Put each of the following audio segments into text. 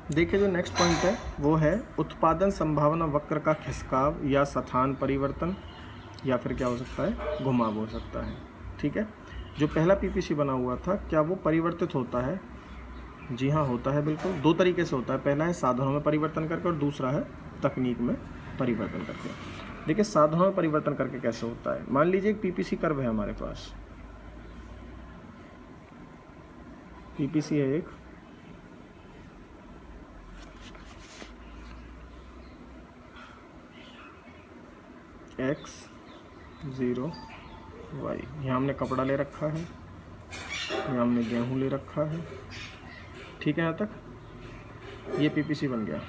देखिए जो next point है वो है उत्पादन संभावना वक्र का खिसकाव या स्थान परिवर्तन, या फिर क्या हो सकता है, घुमाव हो सकता है। ठीक है, जो पहला पीपीसी बना हुआ था क्या वो परिवर्तित होता है? जी हाँ, होता है बिल्कुल। दो तरीके से होता है, पहला है साधनों में परिवर्तन करके और दूसरा है तकनीक में परिवर्तन करके। देखिए साधनों में परिवर्तन करके कैसे होता है, मान लीजिए एक पीपीसी कर्व है हमारे पास, पीपीसी है एक, x 0 y, यहाँ हमने कपड़ा ले रखा है, यहाँ हमने गेहूँ ले रखा है। ठीक है, यहाँ तक ये पीपीसी बन गया।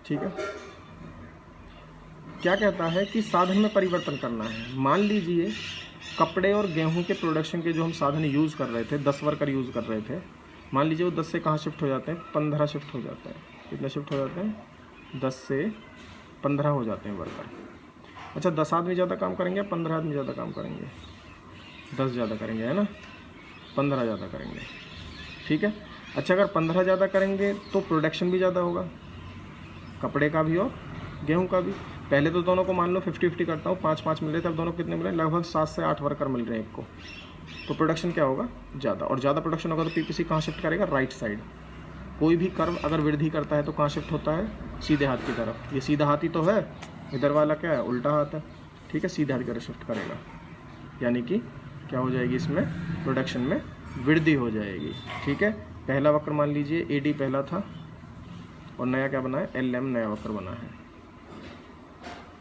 ठीक है, क्या कहता है कि साधन में परिवर्तन करना है। मान लीजिए कपड़े और गेहूं के प्रोडक्शन के जो हम साधन यूज़ कर रहे थे, 10 वर्कर यूज़ कर रहे थे, मान लीजिए वो 10 से कहाँ शिफ्ट हो जाते हैं, 15 शिफ्ट हो जाते हैं। कितने शिफ्ट हो जाते हैं, 10 से 15 हो जाते हैं वर्कर। अच्छा 10 आदमी ज़्यादा काम करेंगे, 15 आदमी ज़्यादा काम करेंगे? 10 ज़्यादा करेंगे, है ना, 15 ज़्यादा करेंगे। ठीक है, अच्छा अगर 15 ज़्यादा करेंगे तो प्रोडक्शन भी ज़्यादा होगा, कपड़े का भी और गेहूं का भी। पहले तो दोनों को मान लो 50-50 करता हूँ, 5-5 मिल रहे थे, अब दोनों कितने मिल रहे हैं, लगभग 7 से 8 वर्कर मिल रहे हैं एक को। तो प्रोडक्शन क्या होगा, ज़्यादा, और ज़्यादा प्रोडक्शन होगा तो पीपीसी कहाँ शिफ्ट करेगा, राइट साइड। कोई भी कर्व अगर वृद्धि करता है तो कहाँ शिफ्ट होता है, सीधे हाथ की तरफ। ये सीधा हाथ ही तो है, इधर वाला क्या है, उल्टा हाथ है। ठीक है, सीधे हाथ की तरफ शिफ्ट करेगा, यानी कि क्या हो जाएगी, इसमें प्रोडक्शन में वृद्धि हो जाएगी। ठीक है, पहला वक्र मान लीजिए एडी पहला था और नया क्या बना है, एलएम नया वक्र बना है।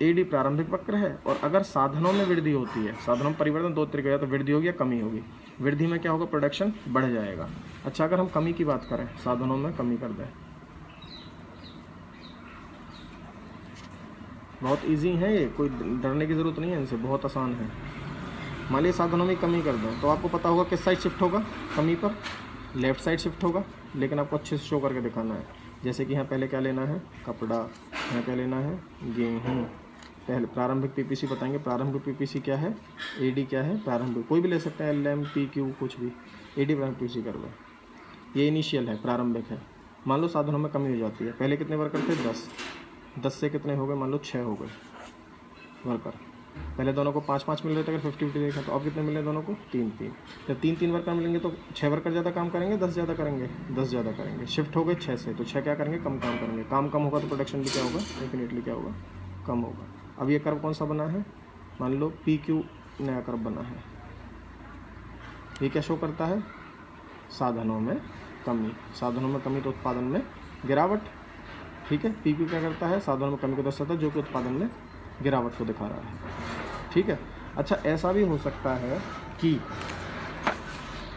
एडी प्रारंभिक वक्र है, और अगर साधनों में वृद्धि होती है, साधनों में परिवर्तन दो तरीके का, तो वृद्धि होगी या कमी होगी। वृद्धि में क्या होगा, प्रोडक्शन बढ़ जाएगा। अच्छा अगर हम कमी की बात करें, साधनों में कमी कर दें, बहुत इजी है ये, कोई डरने की ज़रूरत नहीं है इनसे, बहुत आसान है। मान लीजिए साधनों में कमी कर दें तो आपको पता होगा किस साइड शिफ्ट होगा, कमी पर लेफ़्ट साइड शिफ्ट होगा, लेकिन आपको अच्छे से शो करके दिखाना है। जैसे कि यहाँ पहले क्या लेना है, कपड़ा, यहाँ क्या लेना है, गेहूँ। पहले प्रारंभिक पीपीसी बताएंगे, प्रारंभिक पीपीसी क्या है, एडी क्या है, प्रारंभिक, कोई भी ले सकते हैं, एलएम पीक्यू कुछ भी, एडी प्रारंभिक पीपीसी कर लो। ये इनिशियल है, प्रारंभिक है। मान लो साधनों में कमी हो जाती है, पहले कितने वर्कर थे, 10 से कितने हो गए, मान लो 6 हो गए वर्कर। पहले दोनों को 5-5 मिल रहे थे, अगर 50-50 देखा तो अब कितने मिले दोनों को, 3-3। जब 3-3 वर्कर मिलेंगे तो 6 वर्कर ज़्यादा काम करेंगे, 10 ज़्यादा करेंगे, 10 ज़्यादा करेंगे। शिफ्ट हो गए 6 से, तो 6 क्या करेंगे, कम काम करेंगे। काम कम होगा तो प्रोडक्शन भी क्या होगा, डेफिनेटली क्या होगा, कम होगा। अब ये कर्व कौन सा बना है, मान लो पी क्यू नया कर्व बना है। ये क्या शो करता है, साधनों में कमी। साधनों में कमी तो उत्पादन में गिरावट। ठीक है, पी क्यू क्या करता है, साधनों में कमी को दर्शाता है, जो कि उत्पादन में गिरावट को दिखा रहा है। ठीक है, अच्छा ऐसा भी हो सकता है कि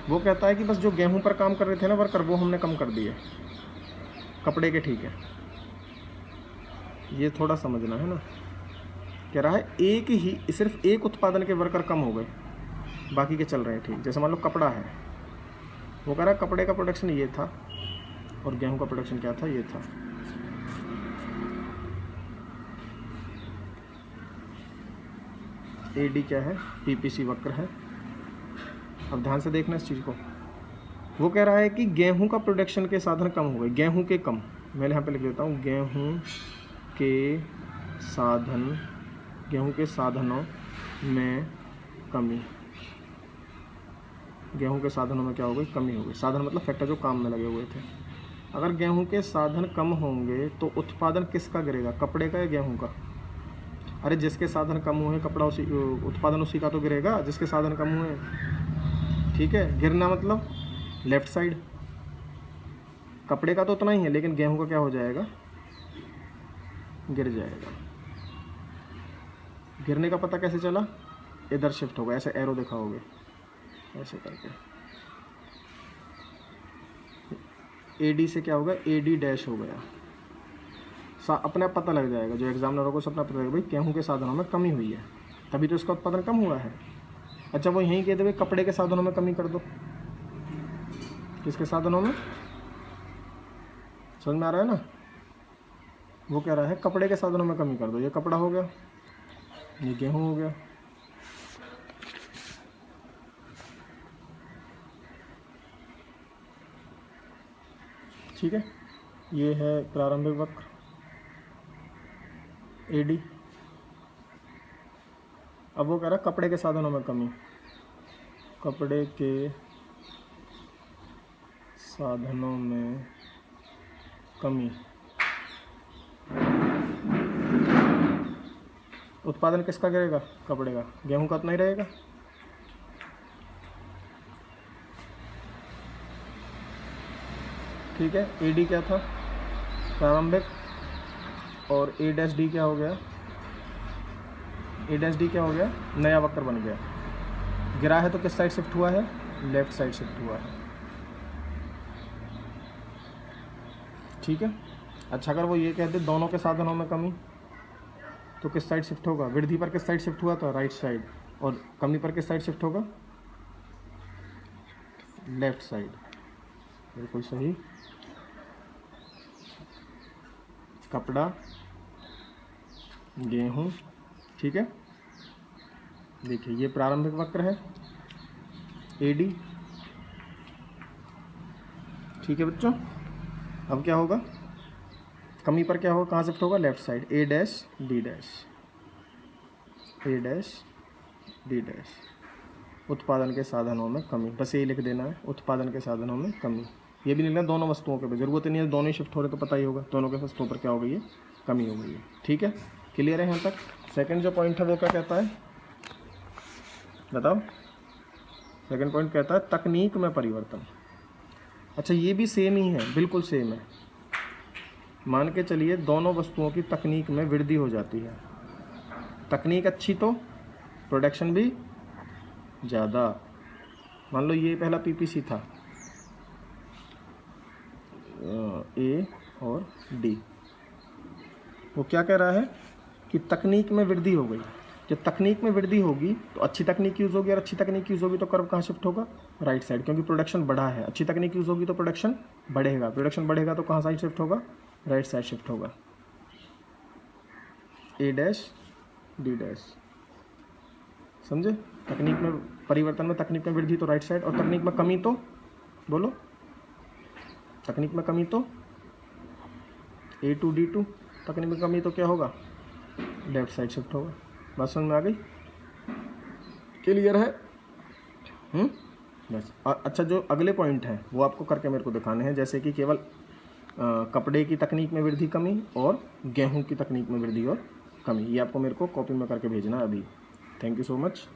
वो कहता है कि बस जो गेहूं पर काम कर रहे थे ना वर्कर, वो हमने कम कर दिए, कपड़े के। ठीक है, ये थोड़ा समझना है ना। कह रहा है एक ही, सिर्फ एक उत्पादन के वर्कर कम हो गए, बाकी के चल रहे हैं ठीक। जैसे मान लो कपड़ा है, वो कह रहा है कपड़े का प्रोडक्शन ये था और गेहूं का प्रोडक्शन क्या था, ये था। एडी क्या है, पीपीसी वक्र है। अब ध्यान से देखना इस चीज़ को। वो कह रहा है कि गेहूं का प्रोडक्शन के साधन कम हो गए, गेहूं के कम। मैं यहाँ पे लिख देता हूँ, गेहूं के साधन, गेहूं के साधनों में कमी। गेहूं के साधनों में क्या हो गई, कमी हो गई। साधन मतलब फैक्टर जो काम में लगे हुए थे। अगर गेहूं के साधन कम होंगे तो उत्पादन किसका गिरेगा, कपड़े का या गेहूं का? अरे जिसके साधन कम हुए, कपड़ा उसी, उत्पादन उसी का तो गिरेगा जिसके साधन कम हुए। ठीक है, गिरना मतलब लेफ्ट साइड। कपड़े का तो उतना ही है, लेकिन गेहूं का क्या हो जाएगा, गिर जाएगा। गिरने का पता कैसे चला, इधर शिफ्ट होगा, ऐसे एरो दिखाओगे ऐसे करके। एडी से क्या होगा, एडी डैश हो गया, अपने आप पता लग जाएगा, जो एग्जामिनर को अपना पता लगेगा भाई गेहूं के साधनों में कमी हुई है, तभी तो इसका उत्पादन कम हुआ है। अच्छा वो यहीं कह दे भाई कपड़े के साधनों में कमी कर दो, किसके साधनों में, समझ में आ रहा है ना। वो कह रहा है कपड़े के साधनों में कमी कर दो, ये कपड़ा हो गया, ये गेहूं हो गया। ठीक है, ये है प्रारंभिक वक्र AD। अब वो कह रहा है कपड़े के साधनों में कमी, कपड़े के साधनों में कमी। उत्पादन किसका गिरेगा? कपड़े का। गेहूं का उतना ही रहेगा। ठीक है, AD क्या था? प्रारंभिक, और A'D क्या हो गया? A'D क्या हो गया? नया वक्र बन गया। गिरा है तो किस साइड शिफ्ट हुआ है? लेफ्ट साइड शिफ्ट हुआ है। ठीक है। अच्छा, अगर वो ये कहते दोनों के साधनों में कमी, तो किस साइड शिफ्ट होगा? वृद्धि पर किस साइड शिफ्ट हुआ था? Right side. और कमी पर किस साइड शिफ्ट होगा? Left side. बिल्कुल सही। कपड़ा, गेहूं। ठीक है, देखिए ये प्रारंभिक वक्र है AD। ठीक है बच्चों, अब क्या होगा? कमी पर क्या होगा? कहाँ शिफ्ट होगा? Left side. A', D'। उत्पादन के साधनों में कमी, बस यही लिख देना है, उत्पादन के साधनों में कमी। ये भी लिखना दोनों वस्तुओं के, जरूरत नहीं है दोनों ही शिफ्ट हो रहे, तो पता ही होगा दोनों के वस्तुओं पर क्या हो गई है? कमी हो गई है। ठीक है, क्लियर है यहाँ तक? सेकंड जो पॉइंट है वो क्या कहता है, बताओ? सेकंड पॉइंट कहता है तकनीक में परिवर्तन। अच्छा, ये भी सेम ही है, बिल्कुल सेम है। मान के चलिए दोनों वस्तुओं की तकनीक में वृद्धि हो जाती है। तकनीक अच्छी तो प्रोडक्शन भी ज़्यादा। मान लो ये पहला PPC था, A और D। वो क्या कह रहा है कि तकनीक में वृद्धि हो गई। जब तकनीक में वृद्धि होगी तो अच्छी तकनीक यूज़ होगी, और अच्छी तकनीक यूज़ होगी तो कर्व कहाँ शिफ्ट होगा? राइट साइड, क्योंकि प्रोडक्शन बढ़ा है। अच्छी तकनीक यूज़ होगी तो प्रोडक्शन बढ़ेगा, प्रोडक्शन बढ़ेगा तो कहाँ साइड शिफ्ट होगा? राइट साइड शिफ्ट होगा। A', D'। समझे? तकनीक में परिवर्तन में तकनीक में वृद्धि तो राइट साइड, और तकनीक में कमी तो बोलो, तकनीक में कमी तो A to D2। तकनीक में कमी तो क्या होगा? लेफ्ट साइड शिफ्ट होगा। बात समझ में आ गई? क्लियर है? बस। अच्छा, जो अगले पॉइंट हैं वो आपको करके मेरे को दिखाने हैं, जैसे कि केवल कपड़े की तकनीक में वृद्धि कमी, और गेहूं की तकनीक में वृद्धि और कमी। ये आपको मेरे को कॉपी में करके भेजना है अभी। Thank you so much.